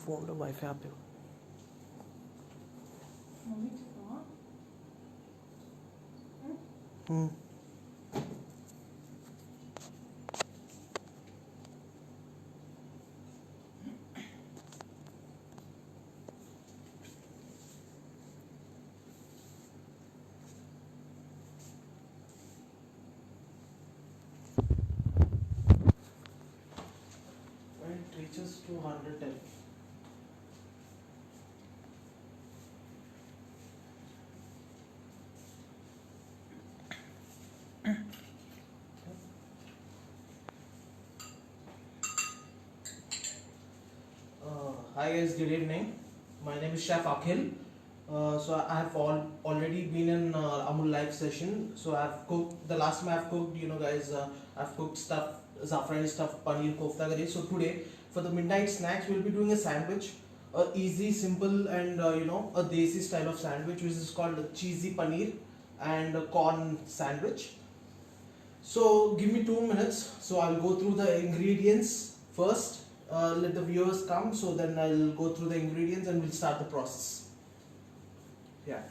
Phone पे wifi पे हम्म 210. Hi guys, good evening. My name is Chef Akhil. So I have already been in Amul live session. So I've cooked the last time I've cooked, guys, I've cooked stuff, Zafrani stuff, paneer kofta curry. So today for the midnight snacks, we'll be doing a sandwich, a easy, simple, and a desi style of sandwich, which is called cheesy paneer and a corn sandwich. So give me 2 minutes. So I'll go through the ingredients first. Let the viewers come. So then I'll go through the ingredients and we'll start the process. Yeah.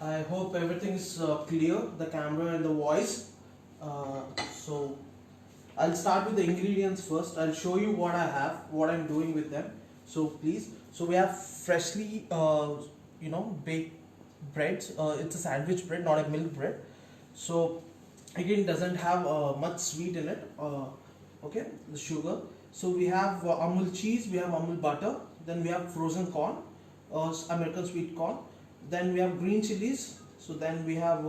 I hope everything is clear, the camera and the voice. So I'll start with the ingredients first. I'll show you what I have, what I'm doing with them. So please, so we have freshly, baked breads. It's a sandwich bread, not a milk bread. So again, doesn't have much sweet in it. Okay, the sugar. So we have Amul cheese, we have Amul butter, then we have frozen corn, American sweet corn. Then we have green chilies. So then we have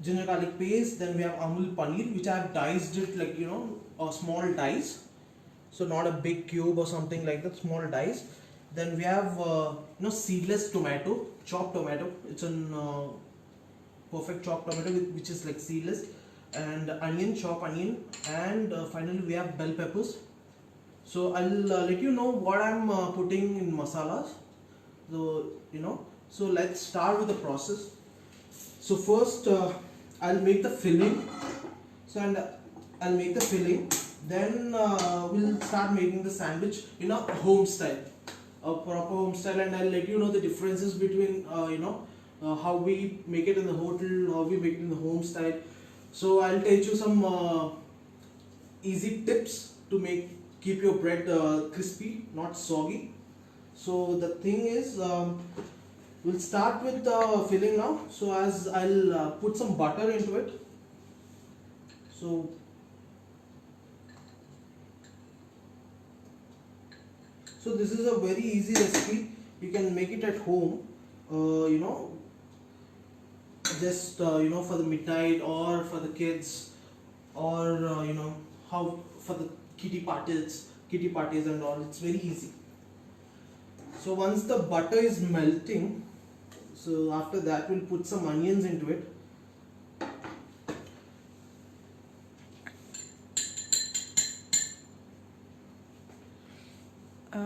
ginger garlic paste. Then we have Amul paneer, which I have diced it like a small dice. So not a big cube or something like that, small dice. Then we have seedless tomato, chopped tomato. It's an perfect chopped tomato which is like seedless, and onion, chop onion, and finally we have bell peppers. So I'll let you know what I'm putting in masalas. So let's start with the process. So first I'll make the filling. I'll make the filling. Then we'll start making the sandwich in a home style, a proper home style, and I'll let you know the differences between how we make it in the hotel, how we make it in the home style. So I'll teach you some easy tips to keep your bread crispy, not soggy. So the thing is, we'll start with the filling now. So as I'll put some butter into it. So this is a very easy recipe. You can make it at home. Just for the midnight or for the kids, or how for the kitty parties and all. It's very easy. So once the butter is melting, so after that we'll put some onions into it.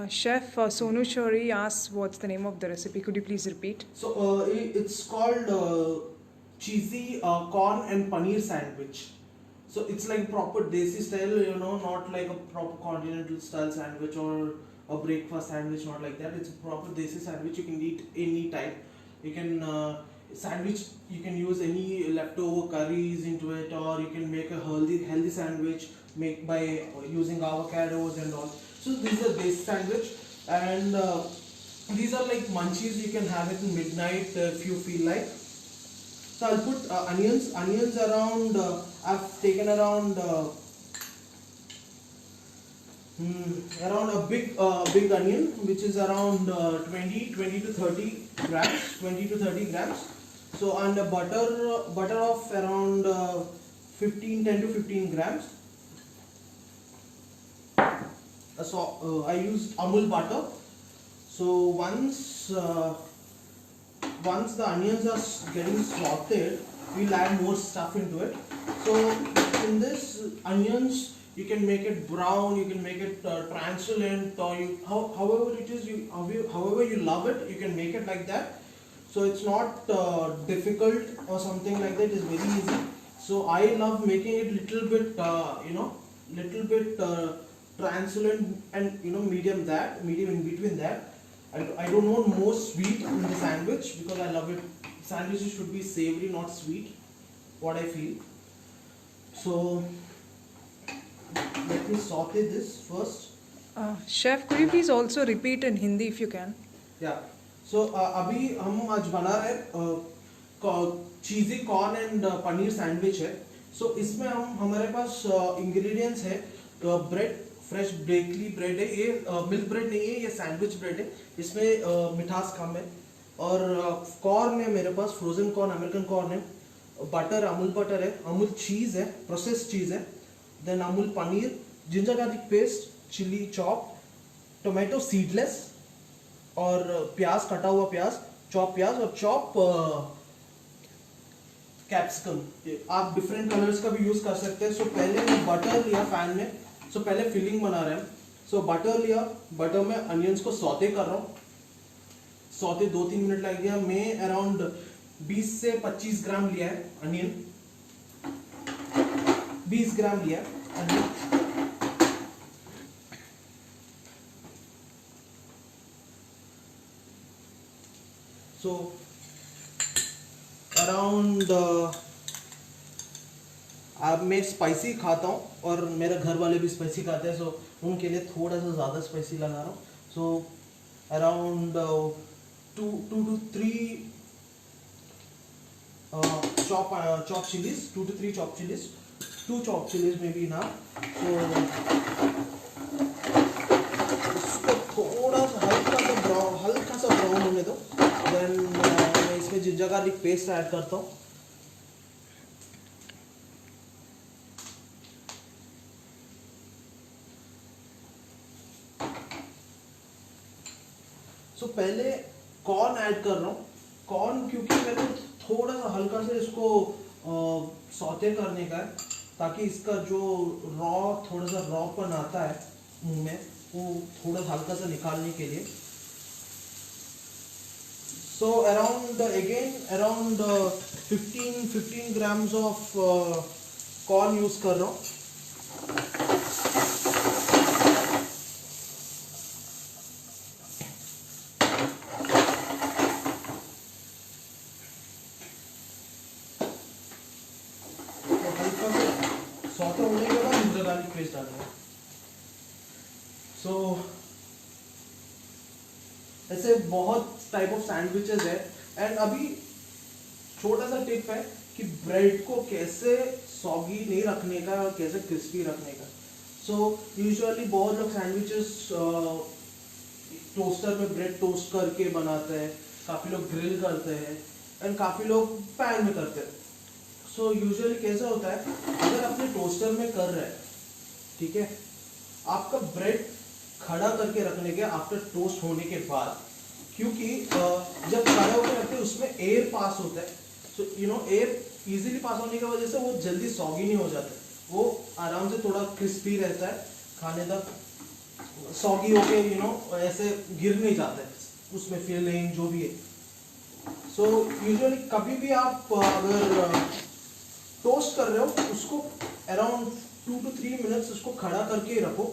Chef Sonu Chori asks what's the name of the recipe. Could you please repeat? So it's called cheesy corn and paneer sandwich. So it's like proper desi style, not like a proper continental style sandwich or a breakfast sandwich, not like that. It's a proper desi sandwich. You can eat any type. You can sandwich. You can use any leftover curries into it, or you can make a healthy sandwich made by using avocados and all. So this is a base sandwich, and these are like munchies. You can have it in midnight if you feel like. So I'll put onions. Onions around. I've taken around a big onion, which is around 20 to 30 grams. 20 to 30 grams. So and a butter of around 10 to 15 grams. So I used Amul butter. So once once the onions are getting sauteed, we'll add more stuff into it. So in this onions, you can make it brown, you can make it translucent, or however it is, however you love it, you can make it like that. So it's not difficult or something like that. It is very easy. So I love making it little bit, little bit translucent and medium in between that. I don't want more sweet in the sandwich because I love it. Sandwiches should be savory, not sweet. What I feel. So let me saute this first. Chef, could you please also repeat in Hindi if you can? Yeah. So अभी हम आज बना रहे चीज़ी corn and paneer sandwich है. सो इसमें हमारे पास ingredients है. Bread, fresh bakery bread है. ये मिल्क ब्रेड नहीं है, ये सैंडविच ब्रेड है. इसमें मिठास कम है. और कॉर्न है मेरे पास, फ्रोजन कॉर्न, अमेरिकन कॉर्न है. बटर, अमूल बटर है. अमूल चीज़ है, प्रोसेस चीज़ है. Then Amul paneer, ginger garlic paste, chili chop, tomato seedless, और प्याज, कटा हुआ प्याज, चॉप प्याज, और चॉप कैप्सिकम. आप डिफरेंट कलर्स का भी यूज कर सकते हैं. सो पहले मैं बटर लिया पैन में. सो पहले फिलिंग बना रहे हैं. सो बटर लिया, बटर में अनियंस को सौते कर रहा हूँ. सौते 2-3 मिनट लग गया. मैं अराउंड 20 से 25 ग्राम लिया है अनियन. 20 ग्राम लिया है अनियन. So around अब मैं स्पाइसी खाता हूँ और मेरे घर वाले भी स्पाइसी खाते हैं. सो उनके लिए थोड़ा सा ज़्यादा स्पाइसी लगा रहा हूँ. So around 2 to 3 chopped chilies, 2 to 3 chopped chilies, 2 chopped chilies maybe enough. So इसको थोड़ा सा हल्का सा ब्राउन होने दो. देन मैं इसमें जिंजर गार्लिक पेस्ट ऐड करता हूँ. सो पहले कॉर्न ऐड कर रहा हूँ. कॉर्न क्योंकि मेरे को थोड़ा सा हल्का सा इसको सौते करने का है, ताकि इसका जो थोड़ा सा रॉपन आता है मुंह में, वो थोड़ा हल्का सा निकालने के लिए. So around 15 grams of corn use कर रहा हूँ. तो हल्का से सौते होने के बाद जिंजर गार्लिक पेस्ट डालूंगा. सो ऐसे बहुत टाइप ऑफ सैंडविचेस है. एंड अभी छोटा सा टिप है कि ब्रेड को कैसे सॉगी नहीं रखने का और कैसे क्रिस्पी रखने का. सो यूजुअली बहुत लोग सैंडविचेस टोस्टर में ब्रेड टोस्ट करके बनाते हैं. काफ़ी लोग ग्रिल करते हैं एंड काफ़ी लोग पैन में करते हैं. सो यूजुअली कैसा होता है, अगर अपने टोस्टर में कर रहे हैं, ठीक है, आपका ब्रेड खड़ा करके रखने के आफ्टर टोस्ट होने के बाद, क्योंकि जब खड़ा होकर रखते हैं उसमें एयर पास होता है. सो एयर इजीली पास होने की वजह से वो जल्दी सॉगी नहीं हो जाता. वो आराम से थोड़ा क्रिस्पी रहता है खाने तक. सॉगी होके ऐसे गिर नहीं जाता है उसमें फिलिंग जो भी है. सो यूजुअली कभी भी आप अगर टोस्ट कर रहे हो, उसको अराउंड 2 to 3 मिनट्स उसको खड़ा करके रखो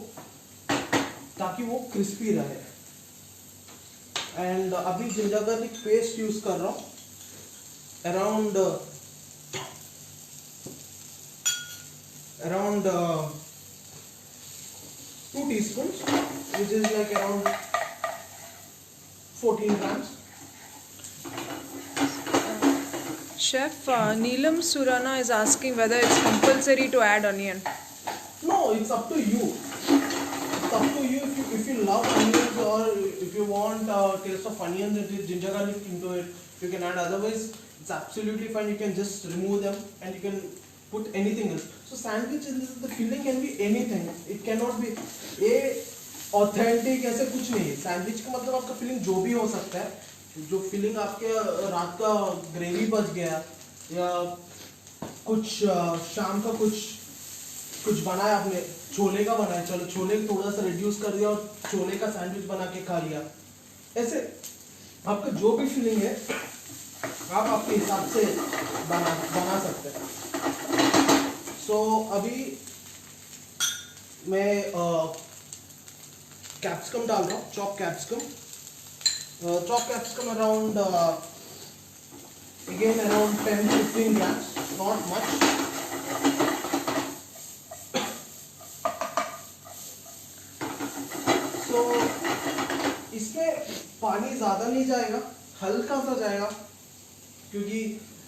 ताकि वो क्रिस्पी रहे. एंड अभी जिंजर गार्लिक पेस्ट यूज कर रहा हूँ. Around 2 teaspoons, which is like around 14 grams. Chef, Neelam Surana is asking whether it's compulsory to add onion. No, it's up to you. It's up to you if you love onions, or if you want taste of onions and ginger garlic into it, you can add. Otherwise, it's absolutely fine. You can just remove them and you can put anything else. So sandwich, the filling can be anything. It cannot be a authentic ऐसे कुछ नहीं है. Sandwich का मतलब आपका filling जो भी हो सकता है, जो फिलिंग आपके रात का ग्रेवी बच गया या कुछ शाम का कुछ बनाया आपने, छोले का बनाया, चलो छोले थोड़ा सा रिड्यूस कर दिया और छोले का सैंडविच बना के खा लिया। ऐसे आपका जो भी फीलिंग है आप आपके हिसाब से बना सकते हैं। सो अभी मैं कैप्सिकम डाल रहा हूँ, chop capsicum around again around 10-15 grams, not much. So इसमें पानी ज़्यादा नहीं जाएगा, हल्का सा जाएगा, क्योंकि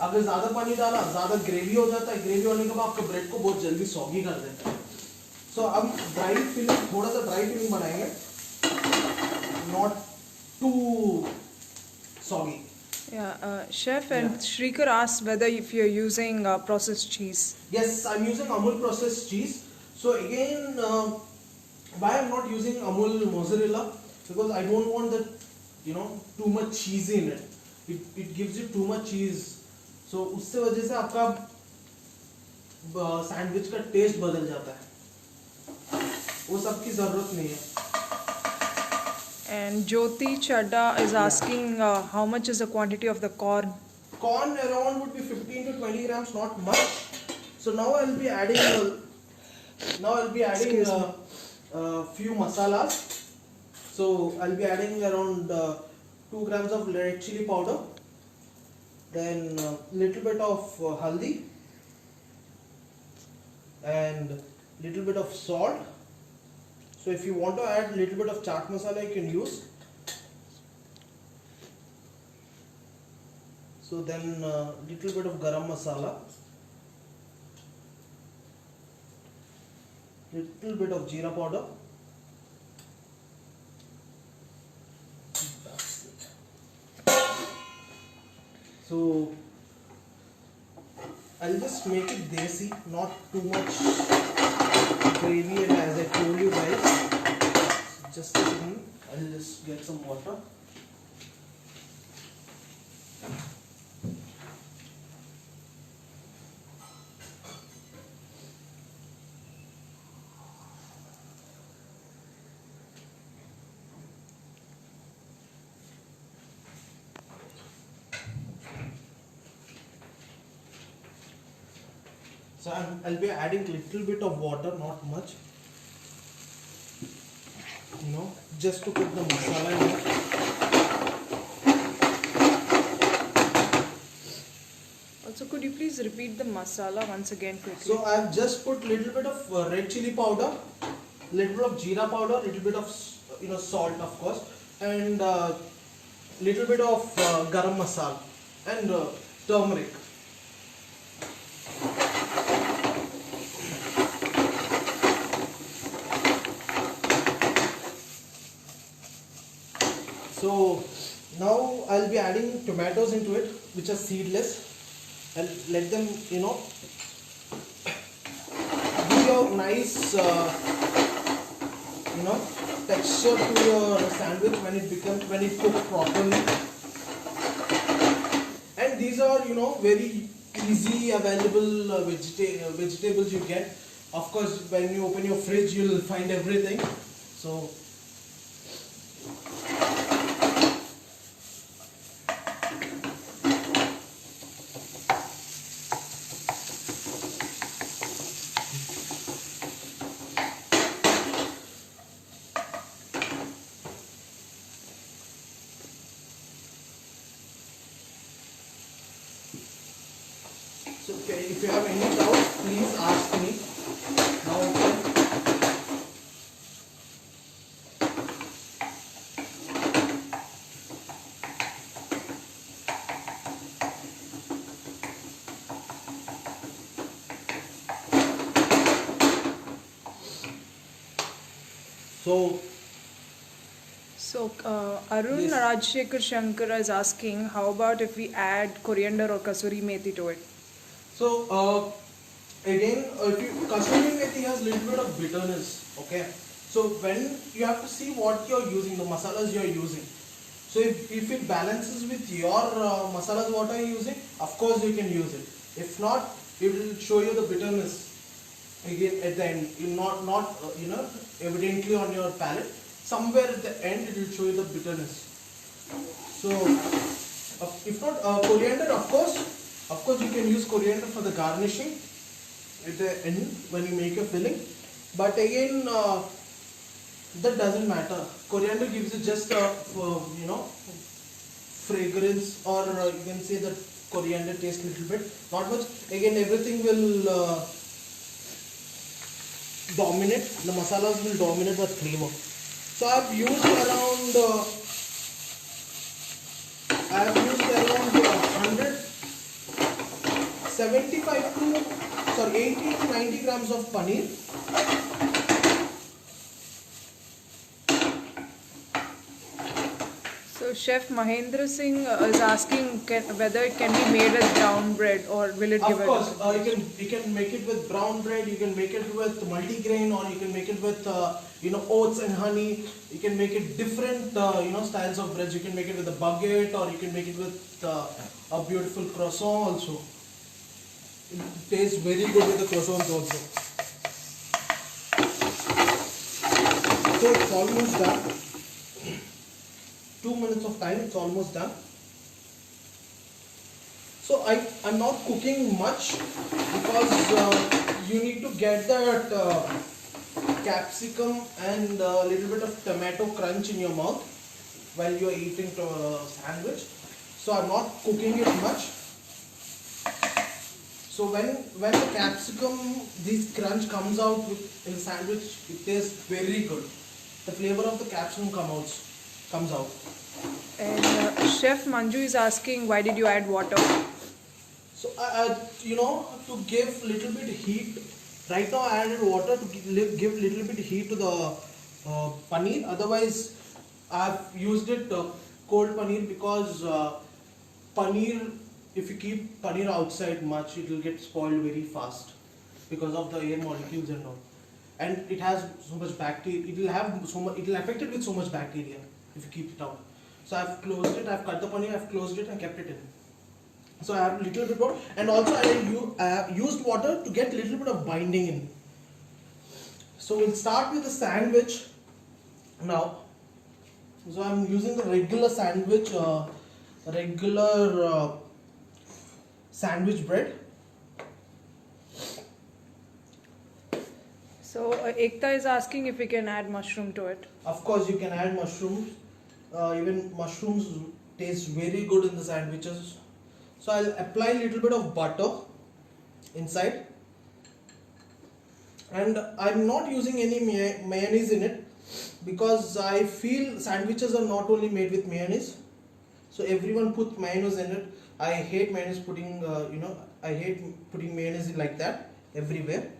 अगर ज़्यादा पानी डाला ज़्यादा ग्रेवी हो जाता है, ग्रेवी होने के बाद आपके ब्रेड को बहुत जल्दी सॉगी कर देता है। सो अब थोड़ा सा ड्राई फिलिंग बनाएंगे, not too soggy. Chef, and Shrikar asked whether if you're using processed cheese. Yes, I'm using Amul processed cheese. So again, why I'm not using Amul mozzarella? Because I don't want that, too much cheese in it. It gives you too much cheese. So उससे वजह से आपका sandwich का test बदल जाता है, वो सब की जरूरत नहीं है। And Jyoti Chadda is asking how much is the quantity of the corn? Corn around would be 15 to 20 grams, not much. So now I'll be adding few masalas. So I'll be adding around 2 grams of red chili powder, then little bit of haldi and little bit of salt. So if you want to add little bit of chaat masala, you can use. So then little bit of garam masala, little bit of jeera powder. That's it. So I'll just make it desi, not too much gravy, and as I told you guys, just a second, I'll just get some water. So I'll be adding little bit of water, not much, just to put the masala in it. Also, could you please repeat the masala once again quickly? So I've just put little bit of red chili powder, little bit of jeera powder, little bit of salt, of course, and little bit of garam masala and turmeric. So now I'll be adding tomatoes into it, which are seedless, and let them, give a nice, texture to your sandwich when it cooks properly. And these are, very easy available vegetables you get. Of course, when you open your fridge, you'll find everything. So if you have any doubt, please ask me. Now So Arun Yes. Rajshekhar Shankar is asking, how about if we add coriander or kasuri methi to it? So again, kasuri methi has little bit of bitterness. Okay, so when you have to see what you're using, the masalas you're using. So if it balances with your masalas what are you using, of course you can use it. If not, it will show you the bitterness again at the end. It will not evidently on your palate. Somewhere at the end it will show you the bitterness. So if not coriander, of course you can use coriander for the garnishing at the end when you make a filling. But again, that doesn't matter. Coriander gives you just a fragrance, or you can say that coriander taste a little bit, not much. Again, everything will dominate. The masalas will dominate the flavor. So I have used around 80 to 90 grams of paneer. So Chef Mahendra Singh is asking whether it can be made with brown bread, or will it give Of course, you can make it with brown bread. You can make it with multigrain, or you can make it with oats and honey. You can make it different styles of breads. You can make it with a baguette, or you can make it with a beautiful croissant also. It tastes very good with the croissants also. So it's almost done. 2 minutes of time, it's almost done. So I'm not cooking much because you need to get that capsicum and a little bit of tomato crunch in your mouth while you are eating sandwich. So I'm not cooking it much. So when the capsicum, this crunch comes out in the sandwich, it tastes very good. The flavor of the capsicum comes out. And Chef Manju is asking, why did you add water? So to give little bit heat. Right now I added water to give little bit heat to the paneer. Otherwise, I've used it cold paneer because paneer, if you keep paneer outside much, it will get spoiled very fast because of the air molecules and all. And it has so much bacteria. It will affect it with so much bacteria if you keep it out. So I've closed it. I've cut the paneer. I've closed it and kept it in. So I have a little bit more, and also I have used water to get a little bit of binding in. So we'll start with the sandwich now. So I'm using the regular sandwich, sandwich bread. So Ekta is asking if we can add mushroom to it. Of course, you can add mushrooms. Even mushrooms taste very good in the sandwiches. So I'll apply a little bit of butter inside, and I'm not using any mayonnaise in it because I feel sandwiches are not only made with mayonnaise. So everyone puts mayonnaise in it. I hate mayonnaise putting mayonnaise like that everywhere.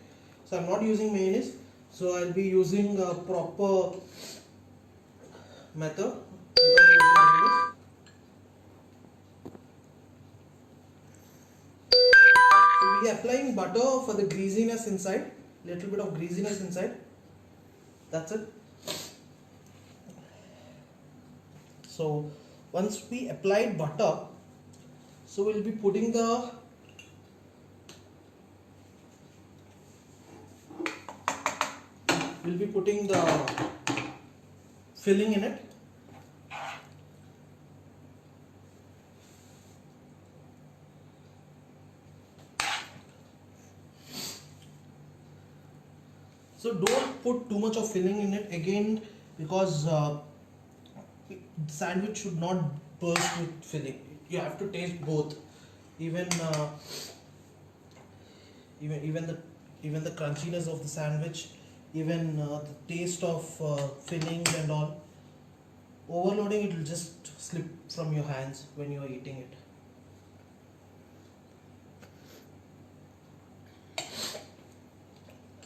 So I'm not using mayonnaise. So I'll be using a proper method. We are applying butter for the greasiness inside, little bit of greasiness inside. That's it. So once we applied butter, so we'll be putting the filling in it. So don't put too much of filling in it again, because sandwich should not burst with filling. You have to taste both, even the crunchiness of the sandwich, even the taste of fillings and all. Overloading it will just slip from your hands when you are eating it.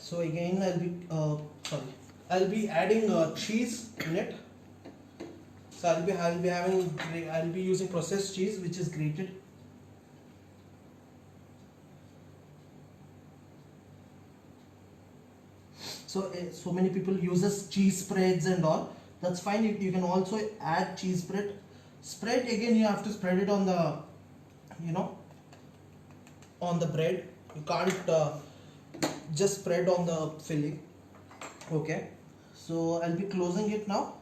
So again, I'll be adding cheese in it. So I'll be using processed cheese, which is grated. So many people uses cheese spreads and all. That's fine. You can also add cheese spread. Spread, again you have to spread it on the, you know, on the bread. You can't just spread on the filling. Okay, so I'll be closing it now.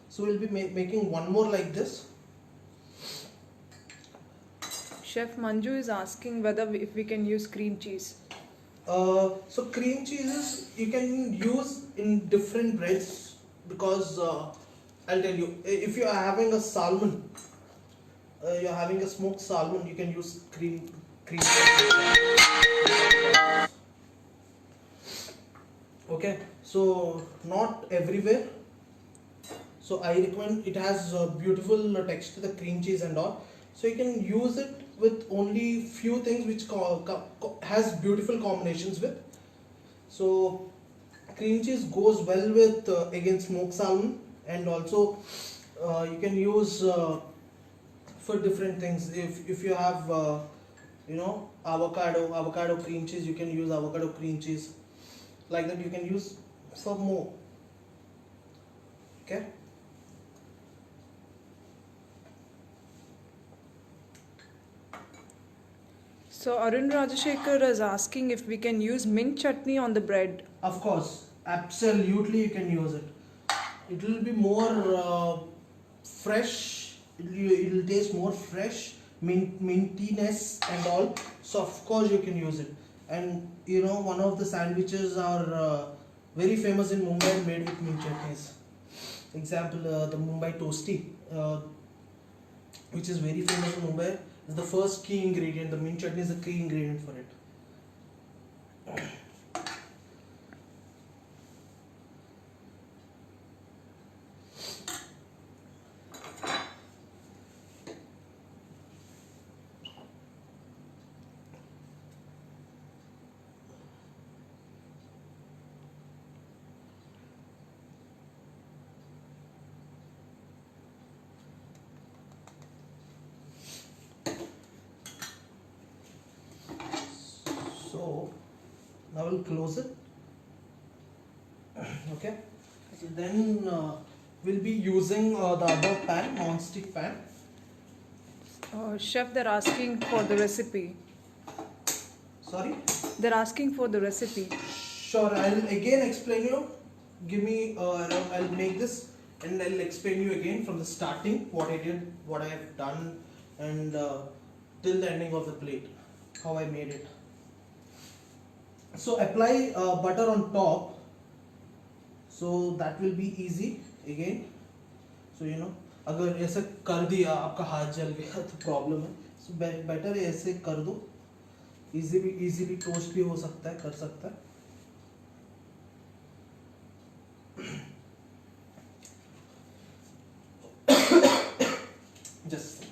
So we'll be making one more like this. Chef Manju is asking whether if we can use cream cheese. So cream cheeses you can use in different breads, because I'll tell you, if you are having a salmon, you're having a smoked salmon, you can use cream cheese. Okay, so not everywhere. So I recommend, it has a beautiful texture, the cream cheese and all. So you can use it with only few things which has beautiful combinations with. So cream cheese goes well with again smoked salmon, and also you can use for different things. If you have you know, avocado cream cheese, you can use avocado cream cheese. Like that you can use for more. Okay. So Arun Rajashekhar is asking if we can use mint chutney on the bread. Of course, absolutely you can use it. It will be more fresh. It will taste more fresh, mintiness and all. So of course you can use it. And you know, one of the sandwiches are very famous in Mumbai, made with mint chutneys. Example, the Mumbai toasty, which is very famous in Mumbai, is the first key ingredient. The mint chutney is the key ingredient for it. So now we'll close it. Okay. So then we'll be using the other pan, non-stick pan. Chef, they're asking for the recipe. Sorry. They're asking for the recipe. Sure, I'll again explain you. Give me, I'll make this and I'll explain you again from the starting what I did, what I have done, and till the ending of the plate, how I made it. So apply butter on top. So that will be easy again. So you know, अगर ऐसे कर दिया आपका हाथ जल गया तो problem है. So better ऐसे कर दो. Easily टोस्ट भी हो सकता है, कर सकता है. Just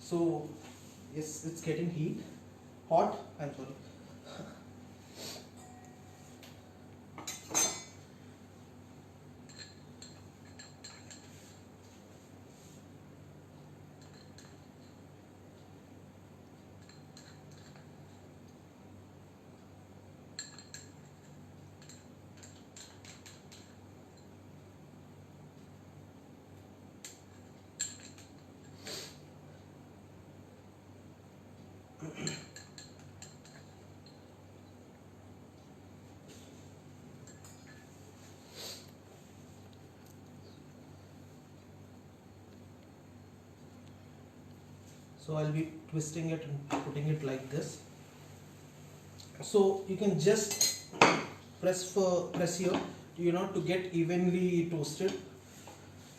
so yes, it's getting hot. I'm sorry. So I'll be twisting it and putting it like this. So you can just press here, you know, to get evenly toasted.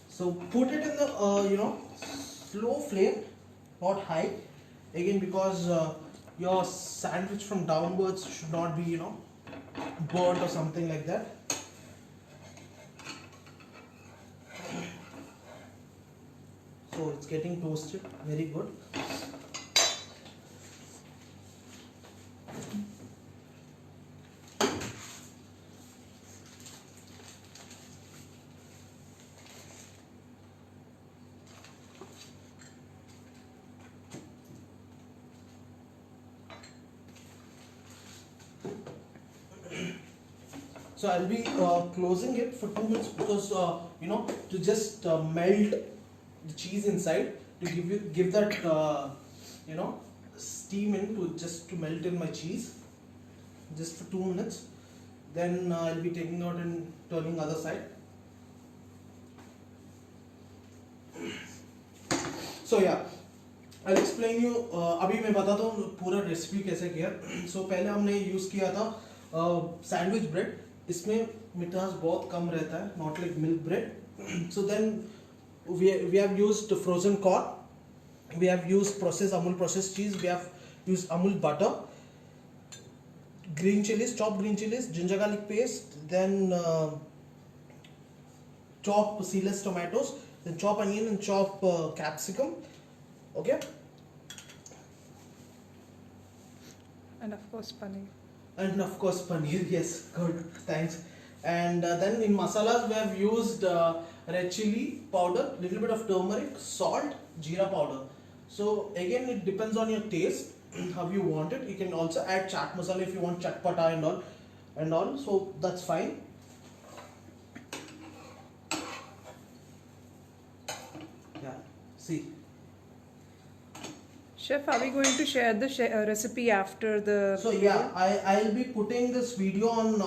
So put it in the you know, slow flame, not high. Again, because your sandwich from downwards should not be, you know, burnt or something like that. So it's getting toasted, very good. So I'll be closing it for 2 minutes because to just melt the cheese inside, to give that steam in to melt in my cheese, just for 2 minutes. Then I'll be taking out and turning other side. So yeah, I'll explain you. अभी मैं बताता हूँ पूरा recipe कैसे किया. So पहले हमने use किया था सैंडविच ब्रेड. इसमें मिठास बहुत कम रहता है, not like milk bread. So then we have used frozen corn, we have used Amul processed cheese, we have used Amul butter, green chilies, chopped green chilies, ginger garlic paste, then chop seedless tomatoes, then chop onion and chop capsicum. Okay. And of course paneer. And of course paneer. Yes, good, thanks. And then in masalas we have used red chili powder, little bit of turmeric, salt, jeera powder. So again it depends on your taste, how you want it. You can also add chaat masala if you want chatpata and all, so that's fine. Yeah, see. Chef, are we going to share the recipe after the... So yeah, I'll be putting this video on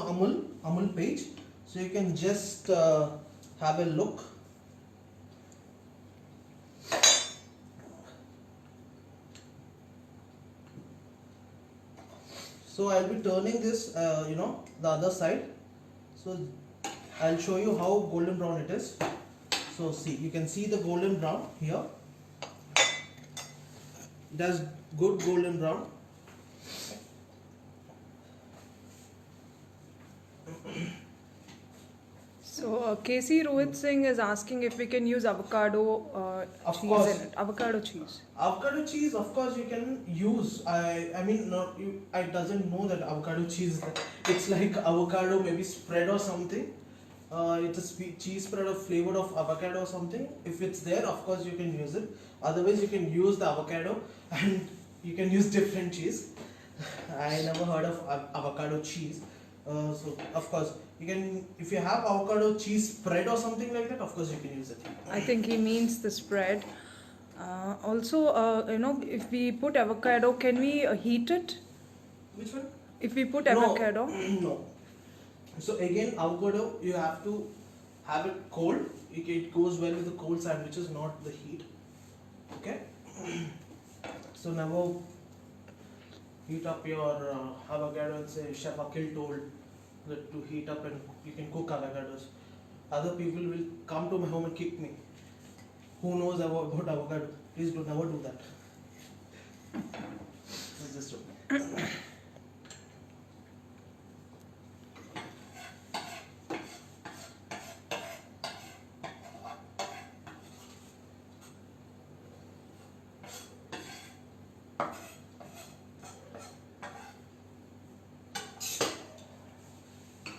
Amul page, so you can just have a look. So I'll be turning this the other side. So I'll show you how golden brown it is. So see, you can see the golden brown here. It has good golden brown. So Casey Rohit Singh is asking if we can use avocado Of cheese course. in it. Avocado cheese. Avocado cheese, of course, you can use. I mean, not you. I doesn't know that avocado cheese. It's like avocado maybe spread or something. It's a cheese spread of flavored of avocado or something. If it's there, of course, you can use it. Otherwise, you can use the avocado and you can use different cheese. I never heard of avocado cheese. So of course you can, if you have avocado cheese spread or something like that, of course you can use it. I think he means the spread. Also, if we put avocado, can we heat it? Which one? If we put No. avocado? No. So again, avocado, you have to have it cold. It goes well with the cold sandwiches, not the heat. Okay. So never heat up your avocado and say Chef Akhil told that to heat up and you can cook avocados. Other people will come to my home and kick me. Who knows about avocado? Please do never do that. It's just joking.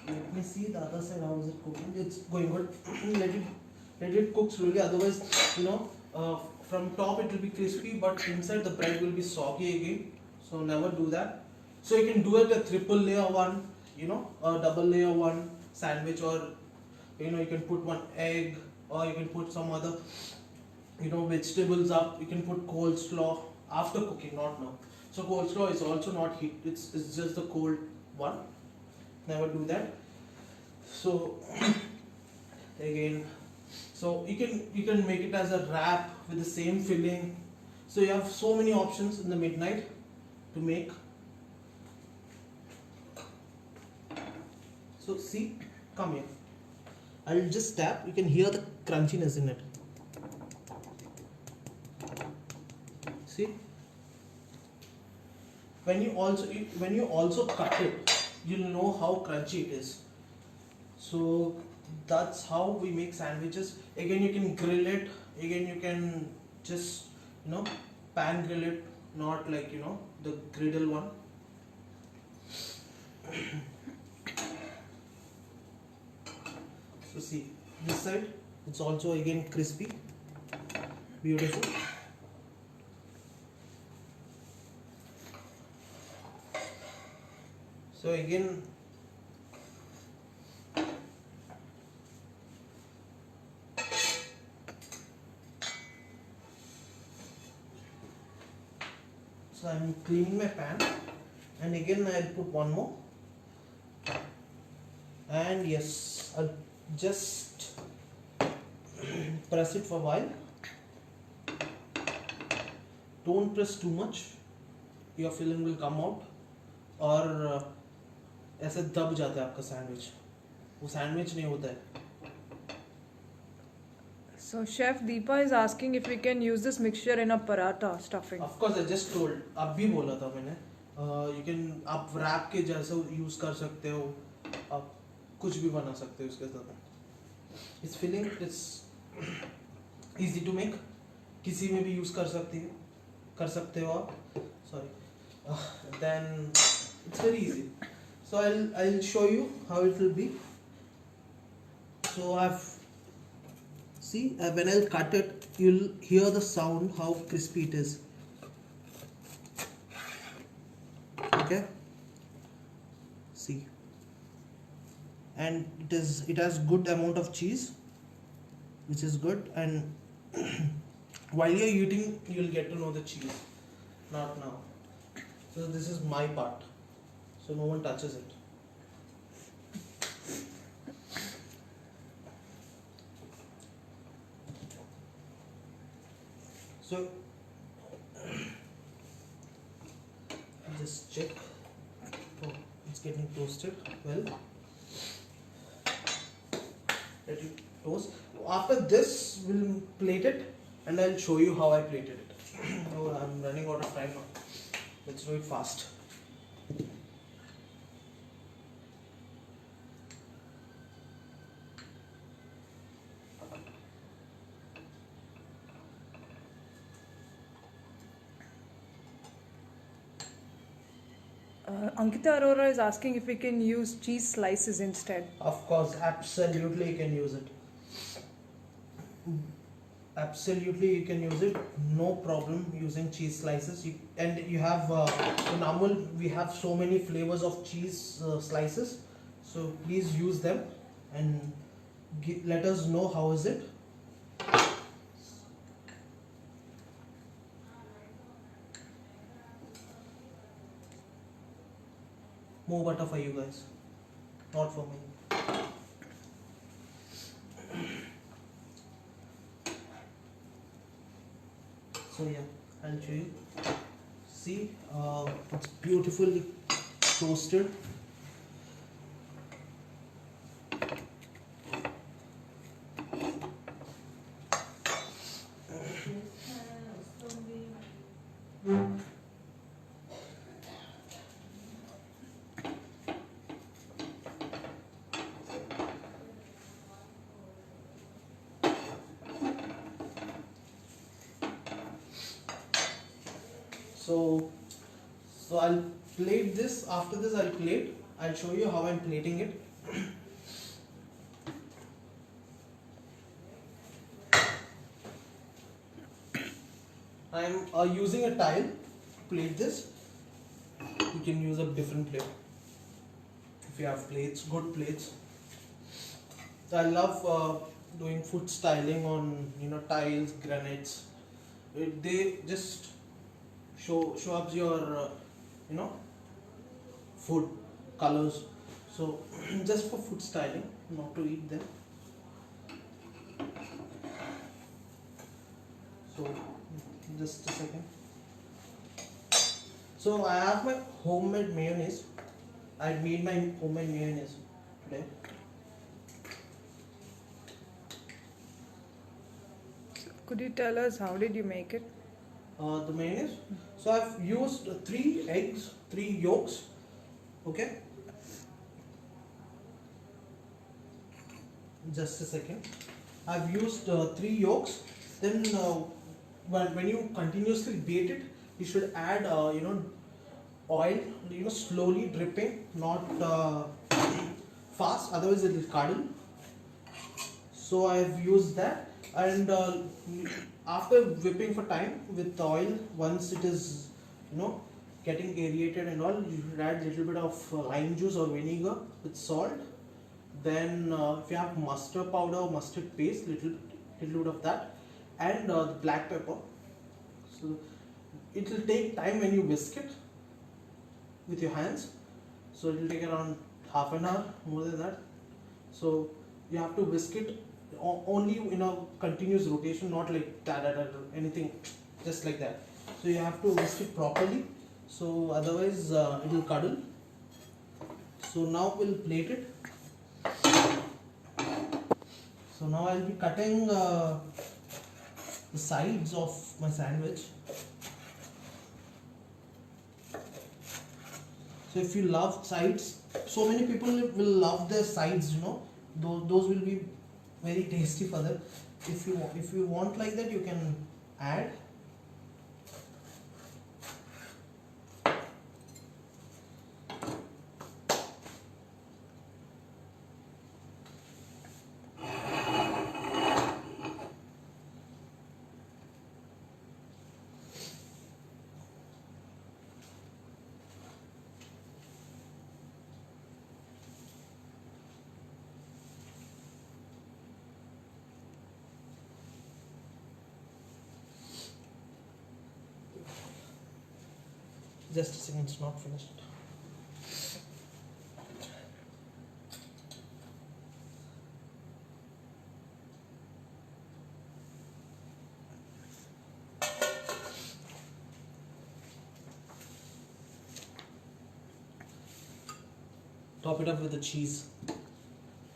Let me see the other side, how is it cooking. It's going good. let it cook slowly, otherwise from top it will be crispy but inside the bread will be soggy again. So never do that. So you can do it a triple layer one, a double layer one sandwich, or you can put one egg, or you can put some other vegetables up. You can put coleslaw after cooking, not now. So coleslaw is also not heat, it's just the cold one. Never do that. So again, so you can make it as a wrap with the same filling. So you have so many options in the midnight to make. So see, come here. I'll just tap. You can hear the crunchiness in it. See, when you also cut it, you'll know how crunchy it is. So that's how we make sandwiches. Again, you can grill it. Again, you can just pan grill it, not like the griddle one. So see, this side it's also again crispy, beautiful. So again, So I'm cleaning my pan, and again I'll put one more. And yes, I'll just press it for a while. Don't press too much, your filling will come out, और ऐसे दब जाता है आपका sandwich, वो sandwich नहीं होता है. So Chef Deepa is asking if we can use this mixture in a paratha stuffing. Of course, I just told, अब भी बोला था मैंने. You can, आप wrap के जैसे यूज कर सकते हो, आप कुछ भी बना सकते हो इसके साथ. इस filling it's easy to make, किसी में भी यूज कर सकते हो आप. Sorry. Then it's very easy. So I'll show you how it will be. So when I'll cut it, you'll hear the sound how crispy it is. Okay. See. And it has good amount of cheese, which is good, and while you're eating you'll get to know the cheese. Not now. So this is my part, so no one touches it. So just check. Oh, it's getting toasted well. Let it toast. After this, we'll plate it, and I'll show you how I plated it. Oh, I'm running out of time now. Let's do it fast. Ankita Arora is asking if we can use cheese slices instead. Of course, absolutely you can use it. Absolutely you can use it, no problem using cheese slices. You have in Amul we have so many flavors of cheese slices, so please use them and let us know how is it. More butter for you guys, not for me. So yeah, I'll show you. See, it's beautifully toasted. So I'll plate this. After this I'll show you how I'm plating it. I'm using a tile to plate this. You can use a different plate if you have plates, good plates. So I love doing food styling on tiles, granites. They just show up your food colors. So just for food styling, not to eat them. So just a second. So I have my homemade mayonnaise. I made my homemade mayonnaise today. Could you tell us how did you make it? The mayonnaise. So I've used 3 eggs, 3 yolks. Okay. Just a second. I've used 3 yolks. Then when you continuously bait it, you should add oil, slowly dripping, not fast, otherwise it will curdle. So I've used that, and after whipping for time with the oil, once it is getting aerated and all, you should add a little bit of lime juice or vinegar with salt. Then if you have mustard powder or mustard paste, little bit of that, and the black pepper. So it will take time when you whisk it with your hands. So it will take around half an hour, more than that. So you have to whisk it only in a continuous rotation, not like that or anything, just like that. So you have to whisk it properly, so otherwise it will cuddle. So now we'll plate it. So now I'll be cutting the sides of my sandwich. So if you love sides, so many people will love their sides, you know, those will be very tasty for them. If you want like that, you can add. Just a second, it's not finished. Top it up with the cheese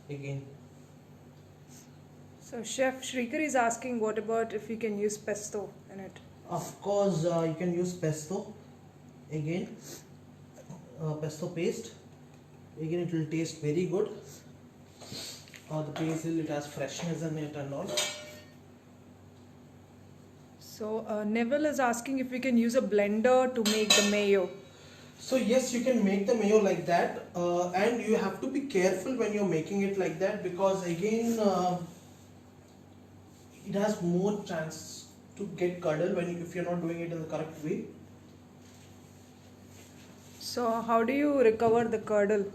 again. So Chef Shrikar is asking, what about if we can use pesto in it? Of course, you can use pesto again, pesto paste. Again, it will taste very good. The basil, it has freshness in it and all. So Neville is asking if we can use a blender to make the mayo. So yes, you can make the mayo like that, and you have to be careful when you're making it like that, because again it has more chance to get curdle if you're not doing it in the correct way. So how do you recover the curdle?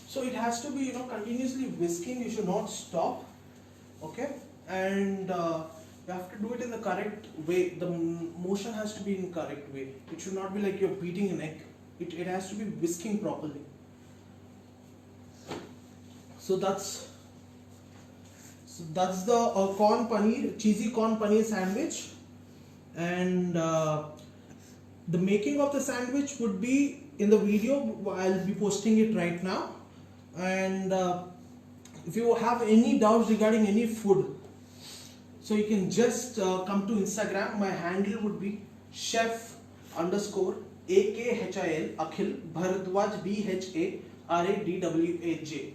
So it has to be, you know, continuously whisking. You should not stop. Okay, and you have to do it in the correct way. The motion has to be in correct way. It should not be like you're beating an egg. It has to be whisking properly. So that's the corn paneer, cheesy corn paneer sandwich, and the making of the sandwich would be in the video. I'll be posting it right now, and if you have any doubts regarding any food, so you can just come to Instagram. My handle would be chef_AKHIL Akhil Bharadwaj BHARADWAJ.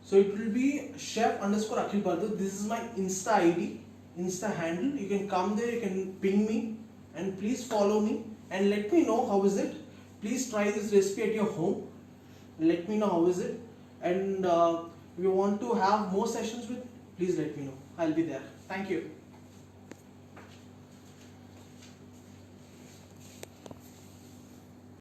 So it will be chef_Akhil Bharadwaj. This is my Insta ID, Insta handle. You can come there, you can ping me, and please follow me and let me know how is it. Please try this recipe at your home. Let me know how is it, and if you want to have more sessions with, please let me know. I'll be there. Thank you.